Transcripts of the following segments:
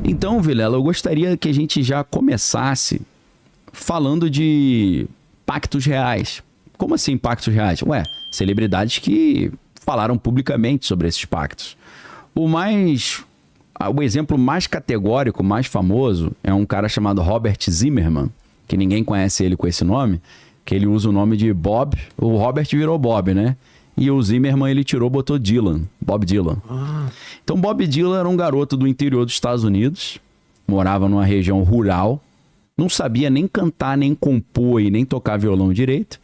Então, Vilela, eu gostaria que a gente já começasse falando de pactos reais. Como assim pactos reais? Ué, celebridades que falaram publicamente sobre esses pactos. O exemplo mais categórico, mais famoso, é um cara chamado Robert Zimmerman, que ninguém conhece ele com esse nome, que ele usa o nome de Bob. O Robert virou Bob, né? E o Zimmerman ele botou Dylan, Bob Dylan. Então Bob Dylan era um garoto do interior dos Estados Unidos, morava numa região rural, não sabia nem cantar, nem compor e nem tocar violão direito.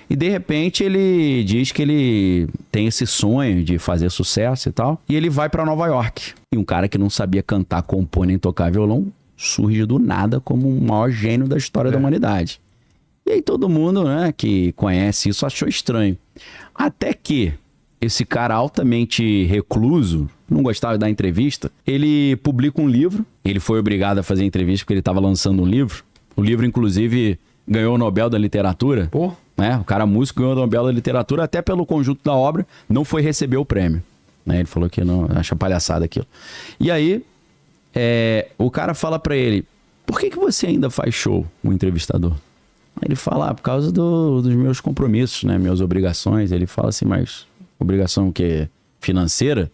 E de repente ele diz que ele tem esse sonho de fazer sucesso e tal. E ele vai para Nova York. E um cara que não sabia cantar, compor nem tocar violão surge do nada como o maior gênio da história da humanidade. E aí todo mundo, né, que conhece isso achou estranho. Até que esse cara altamente recluso, não gostava de dar entrevista, ele publica um livro. Ele foi obrigado a fazer entrevista porque ele estava lançando um livro. O livro, inclusive, ganhou o Nobel da Literatura. Pô. Né? O cara músico ganhou o Nobel da Literatura até pelo conjunto da obra, não foi receber o prêmio. Né? Ele falou que não, acha palhaçada aquilo. E aí, o cara fala pra ele, por que você ainda faz show, o entrevistador? Ele fala, por causa dos meus compromissos, né? Minhas obrigações. Ele fala assim, mas obrigação o quê? Financeira?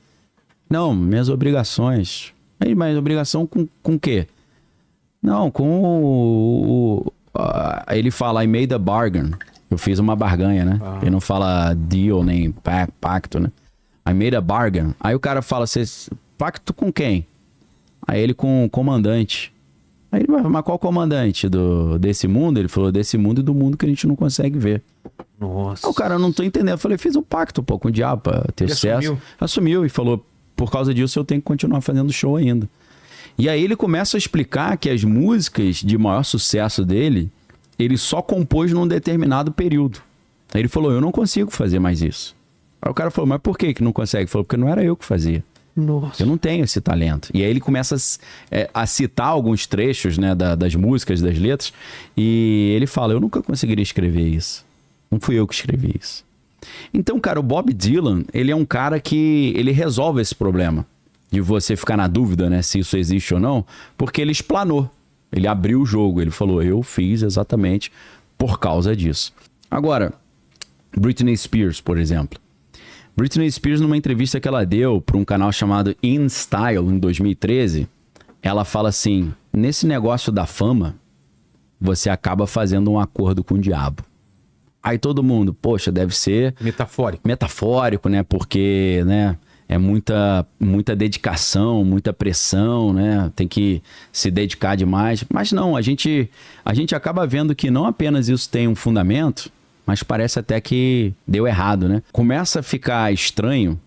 Não, minhas obrigações. Aí, mas obrigação com o quê? Não, com ele fala, I made a bargain. Eu fiz uma barganha, né? Ele não fala deal nem pacto, né? I made a bargain. Aí o cara fala, pacto com quem? Aí ele com o comandante. Aí ele vai, mas qual comandante desse mundo? Ele falou, desse mundo e do mundo que a gente não consegue ver. Nossa. Aí o cara, não tô entendendo. Eu falei, fiz um pacto, pô, com o diabo pra ter sucesso. Assumiu e falou, por causa disso eu tenho que continuar fazendo show ainda. E aí ele começa a explicar que as músicas de maior sucesso dele, ele só compôs num determinado período. Aí ele falou, eu não consigo fazer mais isso. Aí o cara falou, mas por que não consegue? Ele falou, porque não era eu que fazia. Nossa. Eu não tenho esse talento. E aí ele começa a citar alguns trechos, né, das músicas, das letras, e ele fala, eu nunca conseguiria escrever isso. Não fui eu que escrevi isso. Então, cara, o Bob Dylan, ele é um cara que ele resolve esse problema de você ficar na dúvida, né, se isso existe ou não, porque ele explanou. Ele abriu o jogo, ele falou, eu fiz exatamente por causa disso. Agora, Britney Spears, por exemplo. Britney Spears, numa entrevista que ela deu para um canal chamado In Style, em 2013, ela fala assim, nesse negócio da fama, você acaba fazendo um acordo com o diabo. Aí todo mundo, poxa, deve ser... Metafórico. Metafórico, né? Porque, né, é muita dedicação, muita pressão, né? Tem que se dedicar demais. Mas não, a gente acaba vendo que não apenas isso tem um fundamento, mas parece até que deu errado, né? Começa a ficar estranho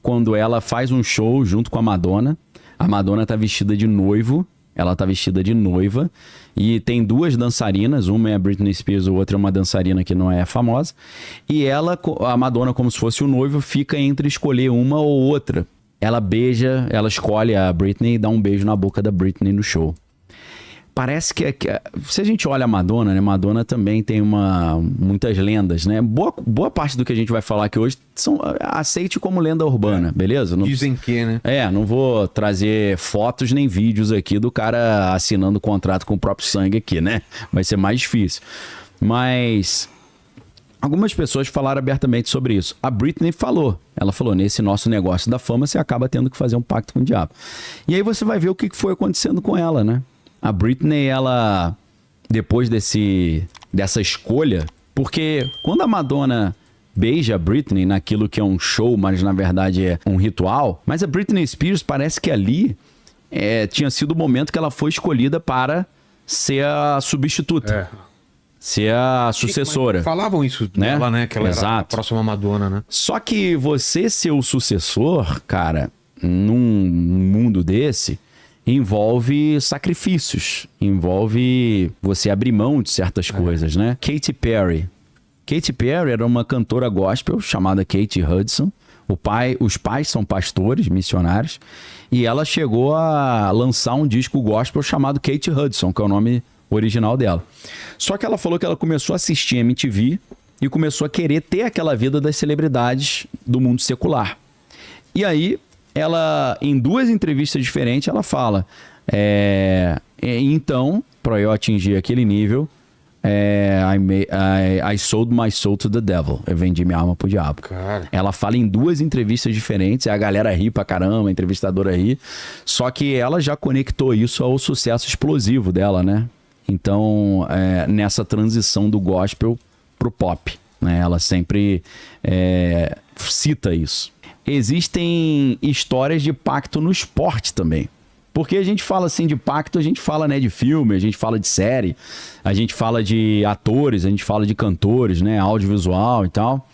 quando ela faz um show junto com a Madonna. A Madonna tá vestida de noivo, ela tá vestida de noiva, e tem duas dançarinas, uma é a Britney Spears, a outra é uma dançarina que não é famosa, e a Madonna, como se fosse o noivo, fica entre escolher uma ou outra. Ela escolhe a Britney e dá um beijo na boca da Britney no show. Parece que se a gente olha a Madonna, né? Madonna também tem muitas lendas, né? Boa parte do que a gente vai falar aqui hoje aceite como lenda urbana, beleza? Não, dizem que, né? não vou trazer fotos nem vídeos aqui do cara assinando contrato com o próprio sangue aqui, né? Vai ser mais difícil. Mas algumas pessoas falaram abertamente sobre isso. A Britney falou. Ela falou, nesse nosso negócio da fama, você acaba tendo que fazer um pacto com o diabo. E aí você vai ver o que foi acontecendo com ela, né? A Britney, ela, depois dessa escolha, porque quando a Madonna beija a Britney naquilo que é um show, mas na verdade é um ritual, mas a Britney Spears parece que ali tinha sido o momento que ela foi escolhida para ser a substituta, ser a sucessora. Falavam isso dela, né? Que ela era a próxima Madonna, né? Só que você ser o sucessor, cara, num mundo desse... envolve sacrifícios, envolve você abrir mão de certas coisas, né? Katy Perry. Katy Perry era uma cantora gospel chamada Kate Hudson. Os pais são pastores, missionários, e ela chegou a lançar um disco gospel chamado Kate Hudson, que é o nome original dela. Só que ela falou que ela começou a assistir MTV e começou a querer ter aquela vida das celebridades do mundo secular. E aí, ela, em 2 entrevistas diferentes, ela fala, então, para eu atingir aquele nível, I sold my soul to the devil. Eu vendi minha alma pro diabo. Cara. Ela fala em 2 entrevistas diferentes, a galera ri pra caramba, a entrevistadora ri. Só que ela já conectou isso ao sucesso explosivo dela, né? Então, nessa transição do gospel pro pop, né? Ela sempre cita isso. Existem histórias de pacto no esporte também. Porque a gente fala assim de pacto, a gente fala, né, de filme, a gente fala de série, a gente fala de atores, a gente fala de cantores, né, audiovisual e tal.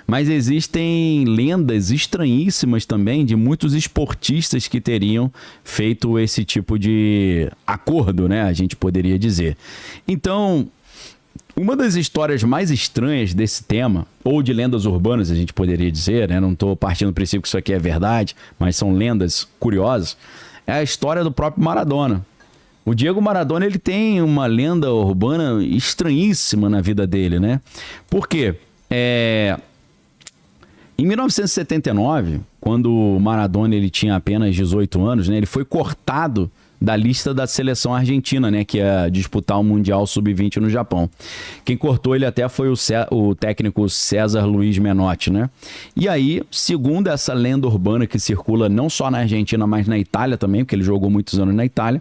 Mas existem lendas estranhíssimas também de muitos esportistas que teriam feito esse tipo de acordo, né, a gente poderia dizer. Então, uma das histórias mais estranhas desse tema, ou de lendas urbanas, a gente poderia dizer, né, não estou partindo do princípio que isso aqui é verdade, mas são lendas curiosas, é a história do próprio Maradona. O Diego Maradona, ele tem uma lenda urbana estranhíssima na vida dele, né? Por quê? Em 1979, quando o Maradona ele tinha apenas 18 anos, né, ele foi cortado da lista da seleção argentina, né, que ia disputar o Mundial Sub-20 no Japão. Quem cortou ele até foi o técnico César Luiz Menotti, né? E aí, segundo essa lenda urbana que circula não só na Argentina, mas na Itália também, porque ele jogou muitos anos na Itália,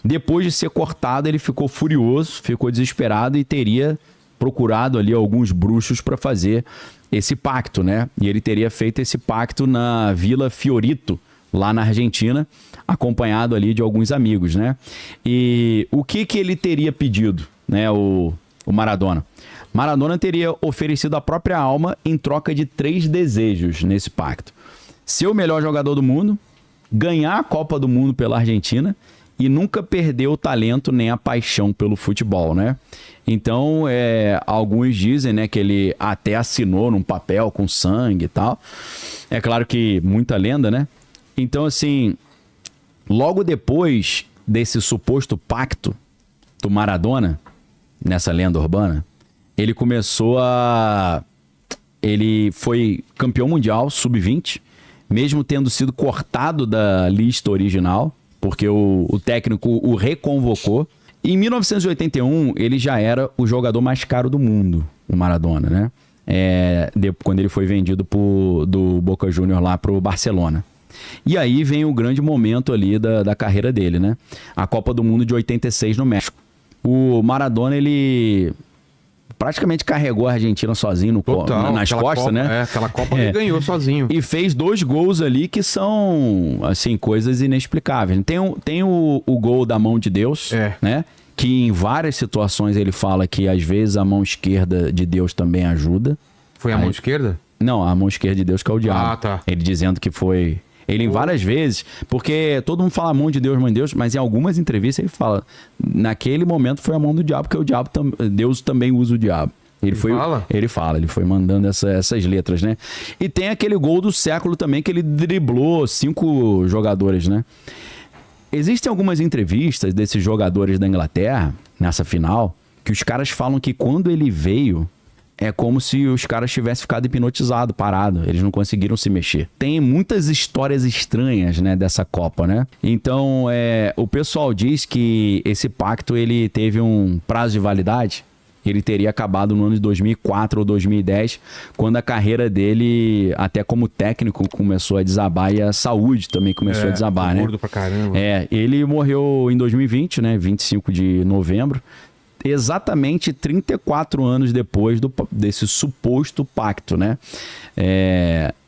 depois de ser cortado, ele ficou furioso, ficou desesperado e teria procurado ali alguns bruxos para fazer esse pacto, né? E ele teria feito esse pacto na Vila Fiorito, lá na Argentina, acompanhado ali de alguns amigos, né? E o que ele teria pedido, né, o Maradona? Maradona teria oferecido a própria alma em troca de 3 desejos nesse pacto. Ser o melhor jogador do mundo, ganhar a Copa do Mundo pela Argentina e nunca perder o talento nem a paixão pelo futebol, né? Então, alguns dizem, né, que ele até assinou num papel com sangue e tal. É claro que muita lenda, né? Então, assim, logo depois desse suposto pacto do Maradona, nessa lenda urbana, ele foi campeão mundial, sub-20, mesmo tendo sido cortado da lista original, porque o técnico o reconvocou. E em 1981, ele já era o jogador mais caro do mundo, o Maradona, né? Quando ele foi vendido do Boca Juniors lá pro Barcelona. E aí vem o grande momento ali da carreira dele, né? A Copa do Mundo de 86 no México. O Maradona, ele praticamente carregou a Argentina sozinho nas costas, né? Aquela Copa ele ganhou sozinho. E fez 2 gols ali que são, assim, coisas inexplicáveis. Tem o gol da mão de Deus, né? Que em várias situações ele fala que às vezes a mão esquerda de Deus também ajuda. Foi a mão esquerda? Não, a mão esquerda de Deus que é o diabo. Ah, tá. Ele dizendo que foi... Ele, em várias vezes, porque todo mundo fala mão de Deus, mão de Deus, mas em algumas entrevistas ele fala, naquele momento foi a mão do diabo, porque Deus também usa o diabo. Ele foi mandando essas letras, né? E tem aquele gol do século também, que ele driblou 5 jogadores, né? Existem algumas entrevistas desses jogadores da Inglaterra, nessa final, que os caras falam que quando ele veio... É como se os caras tivessem ficado hipnotizados, parados. Eles não conseguiram se mexer. Tem muitas histórias estranhas, né, dessa Copa, né? Então, o pessoal diz que esse pacto ele teve um prazo de validade. Ele teria acabado no ano de 2004 ou 2010, quando a carreira dele, até como técnico, começou a desabar e a saúde também começou a desabar, né? Gordo pra caramba. Ele morreu em 2020, né? 25 de novembro. Exatamente 34 anos depois desse suposto pacto, né?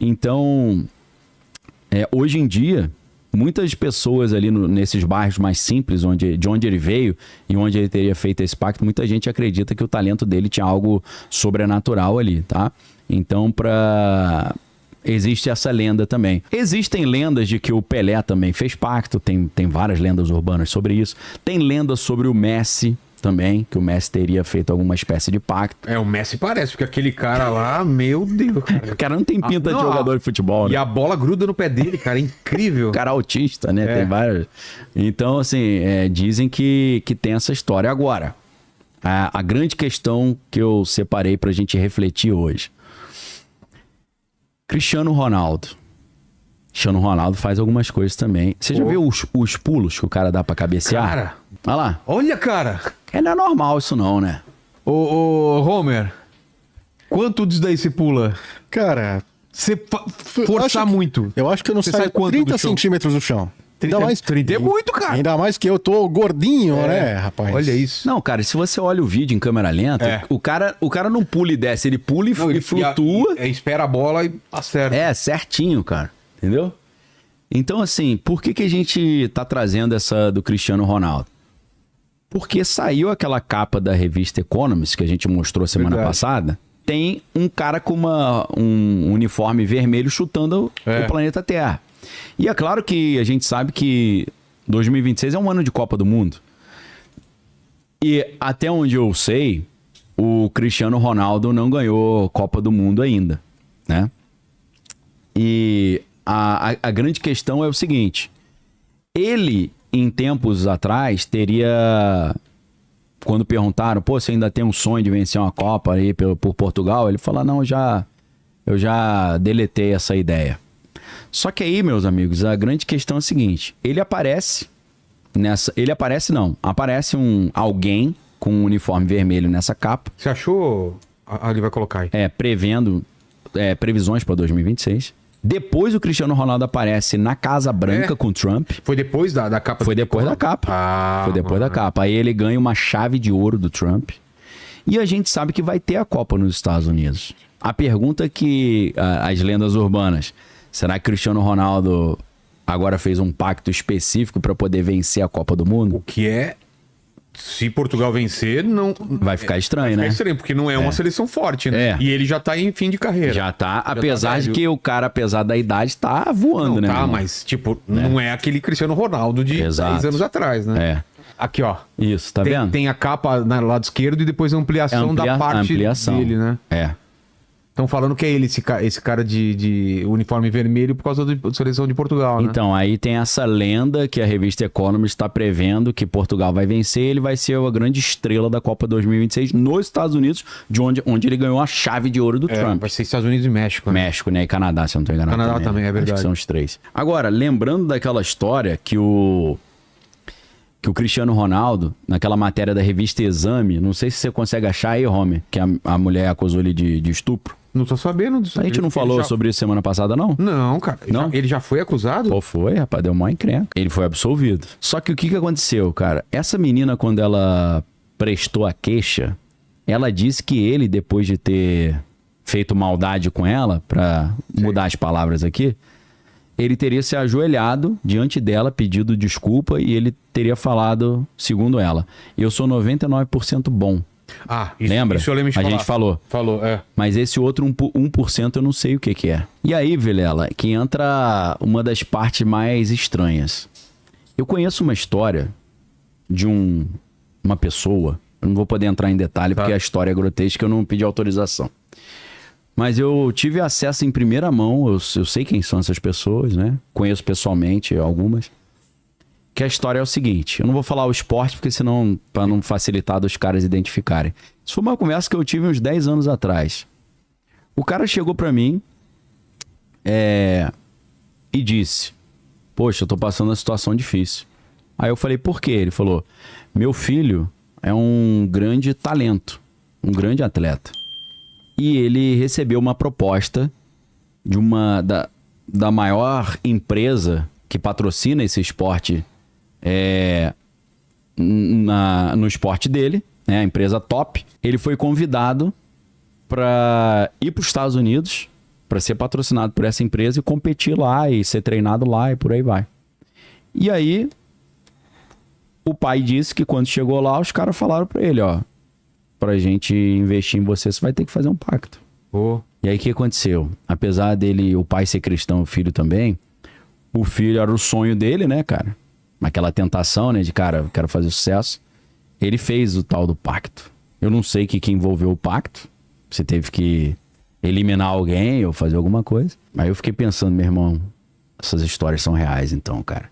Então, hoje em dia, muitas pessoas ali nesses bairros mais simples, de onde ele veio e onde ele teria feito esse pacto, muita gente acredita que o talento dele tinha algo sobrenatural ali, tá? Então, existe essa lenda também. Existem lendas de que o Pelé também fez pacto, tem várias lendas urbanas sobre isso. Tem lendas sobre o Messi também, que o Messi teria feito alguma espécie de pacto. O Messi parece, porque aquele cara lá, meu Deus, cara. O cara não tem pinta de jogador de futebol, né? E a bola gruda no pé dele, cara, é incrível. O cara autista, né? Tem vários. Então, assim, dizem que tem essa história. Agora, a grande questão que eu separei pra gente refletir hoje. Cristiano Ronaldo Cristiano Ronaldo faz algumas coisas também. Você já viu os pulos que o cara dá pra cabecear? Cara, Olha lá. olha, cara. Não é normal isso não, né? Ô, Homer, quanto disso daí você pula? Cara, Você forçar muito. eu acho que eu não Você saio sai quanto 30 do chão? centímetros do chão. 30 é muito, cara. Ainda mais que eu tô gordinho, né, rapaz? Olha isso. Não, cara, se você olha o vídeo em câmera lenta, É. o cara não pula e desce, ele pula e flutua. Espera a bola e acerta. É, certinho, cara. Entendeu? Então, assim, por que a gente tá trazendo essa do Cristiano Ronaldo? Porque saiu aquela capa da revista Economist que a gente mostrou semana Verdade. passada. Tem um cara com um uniforme vermelho chutando o planeta Terra. E é claro que a gente sabe que 2026 é um ano de Copa do Mundo. E até onde eu sei, o Cristiano Ronaldo não ganhou Copa do Mundo ainda, né? E a grande questão é o seguinte: ele, em tempos atrás, teria... Quando perguntaram, pô, você ainda tem um sonho de vencer uma Copa aí por Portugal? Ele falou, não, eu já deletei essa ideia. Só que aí, meus amigos, a grande questão é a seguinte: ele aparece nessa... Ele aparece não, aparece alguém com um uniforme vermelho nessa capa, Você achou? Ele vai colocar aí. prevendo previsões para 2026. Depois o Cristiano Ronaldo aparece na Casa Branca com o Trump. Foi depois da capa? Foi depois da capa. Ah, Foi depois da capa. Aí ele ganha uma chave de ouro do Trump. E a gente sabe que vai ter a Copa nos Estados Unidos. A pergunta é que as lendas urbanas... Será que Cristiano Ronaldo agora fez um pacto específico para poder vencer a Copa do Mundo? O que é... Se Portugal vencer, não... Vai ficar estranho, né? É estranho, porque não é uma seleção forte, né? É. E ele já tá em fim de carreira. Já tá, apesar de velho. que o cara, apesar da idade, tá voando, Não, né? tá, meu irmão? mas, tipo, não é aquele Cristiano Ronaldo de Exato. 10 anos atrás, né? É. Aqui, ó. Isso, tá tem, vendo? tem a capa no lado esquerdo e depois a ampliação da parte dele, né? É. Estão falando que é ele, esse cara de uniforme vermelho por causa da seleção de Portugal, né? Então, aí tem essa lenda que a revista Economist está prevendo que Portugal vai vencer, ele vai ser a grande estrela da Copa 2026 nos Estados Unidos, de onde ele ganhou a chave de ouro do Trump. Vai ser Estados Unidos e México, né? México, né? E Canadá, se eu não tô enganado. Canadá também, é Acho que verdade. são os três. Agora, lembrando daquela história que o Cristiano Ronaldo, naquela matéria da revista Exame, não sei se você consegue achar aí, Homer, que a mulher acusou ele de estupro. Não tô sabendo disso. A gente não falou sobre isso semana passada, não? Não, cara. Não? Ele já foi acusado? Pô, foi, rapaz, deu mó encrenca. Ele foi absolvido. Só que o que aconteceu, cara? Essa menina, quando ela prestou a queixa, ela disse que ele, depois de ter feito maldade com ela, pra mudar as palavras aqui, ele teria se ajoelhado diante dela, pedido desculpa, e ele teria falado, segundo ela, eu sou 99% bom. Ah, isso, Lembra? Isso eu lembro de A falar. gente falou. Falou, é. Mas esse outro 1% eu não sei o que é. E aí, Vilela, que entra uma das partes mais estranhas. Eu conheço uma história de uma pessoa, eu não vou poder entrar em detalhe porque a história é grotesca, eu não pedi autorização. Mas eu tive acesso em primeira mão, eu sei quem são essas pessoas, né? Conheço pessoalmente algumas. Que a história é o seguinte, eu não vou falar o esporte porque senão, para não facilitar dos caras identificarem. Isso foi uma conversa que eu tive uns 10 anos atrás. O cara chegou pra mim e disse, poxa, eu tô passando uma situação difícil. Aí eu falei, por quê? Ele falou, meu filho é um grande talento, um grande atleta. E ele recebeu uma proposta de da maior empresa que patrocina esse esporte no esporte dele, né, a empresa top. Ele foi convidado para ir para os Estados Unidos para ser patrocinado por essa empresa e competir lá e ser treinado lá e por aí vai. E aí o pai disse que quando chegou lá os caras falaram para ele, ó, pra gente investir em você vai ter que fazer um pacto. E aí o que aconteceu? Apesar dele, o pai ser cristão, o filho também, o filho era o sonho dele, né, cara? Aquela tentação, né, de cara, eu quero fazer sucesso. Ele fez o tal do pacto. Eu não sei o que envolveu o pacto. Você teve que eliminar alguém ou fazer alguma coisa. Aí eu fiquei pensando, meu irmão, essas histórias são reais então, cara.